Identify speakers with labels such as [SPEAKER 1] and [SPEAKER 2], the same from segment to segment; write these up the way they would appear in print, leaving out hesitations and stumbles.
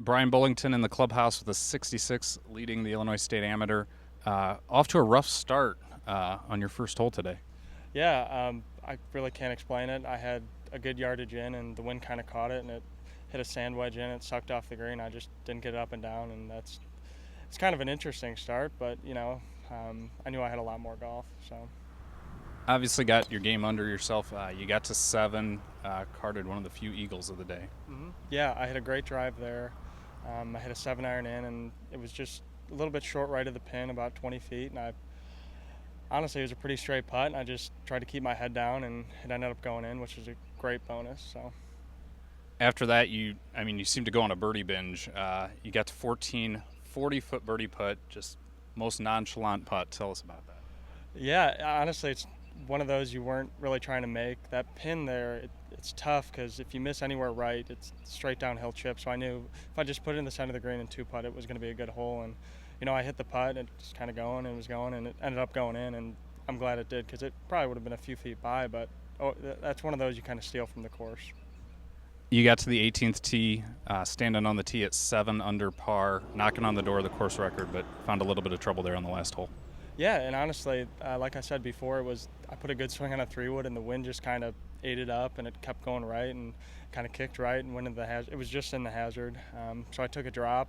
[SPEAKER 1] Brian Bulllington in the clubhouse with a 66, leading the Illinois State Amateur. Off to a rough start on your first hole today.
[SPEAKER 2] Yeah, I really can't explain it. I had a good yardage in, and the wind kind of caught it, and it hit a sand wedge in. It sucked off the green. I just didn't get it up and down, and it's kind of an interesting start. But I knew I had a lot more golf. So
[SPEAKER 1] Obviously, got your game under yourself. You got to 7, carded one of the few eagles of the day.
[SPEAKER 2] yeah, I had a great drive there. I hit a 7-iron in, and it was just a little bit short right of the pin, about 20 feet, and I honestly, it was a pretty straight putt, and I just tried to keep my head down, and it ended up going in, which was a great bonus. So
[SPEAKER 1] After that, you seemed to go on a birdie binge. You got to 14, 40-foot birdie putt, just most nonchalant putt. Tell us about that.
[SPEAKER 2] yeah, honestly, it's one of those you weren't really trying to make. That pin there, it's tough because if you miss anywhere right, it's straight downhill chip. So I knew if I just put it in the center of the green and 2-putt, it was going to be a good hole. And I hit the putt, and it's kind of going, and it was going, and it ended up going in. And I'm glad it did because it probably would have been a few feet by, but that's one of those you kind of steal from the course.
[SPEAKER 1] You got to the 18th tee, standing on the tee at 7 under par, knocking on the door of the course record, but found a little bit of trouble there on the last hole.
[SPEAKER 2] Yeah, and honestly, like I said before, I put a good swing on a 3-wood, and the wind just kind of ate it up, and it kept going right and kind of kicked right and went into the hazard. It was just in the hazard, so I took a drop.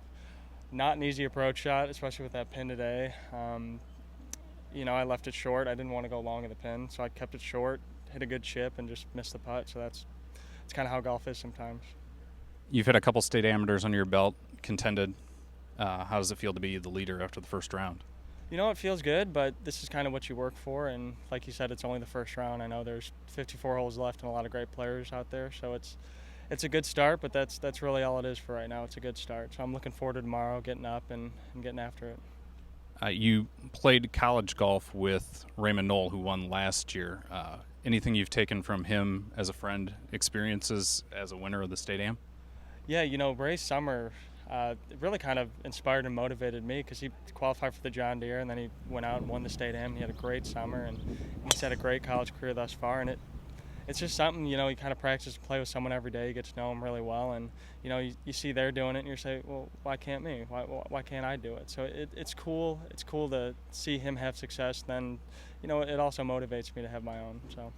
[SPEAKER 2] Not an easy approach shot, especially with that pin today. I left it short. I didn't want to go long of the pin, so I kept it short, hit a good chip, and just missed the putt. So it's kind of how golf is sometimes.
[SPEAKER 1] You've had a couple state amateurs under your belt, contended. How does it feel to be the leader after the first round?
[SPEAKER 2] It feels good, but this is kind of what you work for. And like you said, it's only the first round. I know there's 54 holes left and a lot of great players out there. So it's a good start, but that's really all it is for right now. It's a good start. So I'm looking forward to tomorrow, getting up and getting after it.
[SPEAKER 1] You played college golf with Raymond Knoll, who won last year. Anything you've taken from him as a friend, experiences as a winner of the State Am?
[SPEAKER 2] Yeah, Ray's summer it really kind of inspired and motivated me because he qualified for the John Deere, and then he went out and won the State Am. He had a great summer, and he's had a great college career thus far. And it's just something, you kind of practice and play with someone every day. You get to know them really well, and you see they're doing it, and you say, well, why can't me? Why can't I do it? So it's cool. It's cool to see him have success. Then, it also motivates me to have my own. So.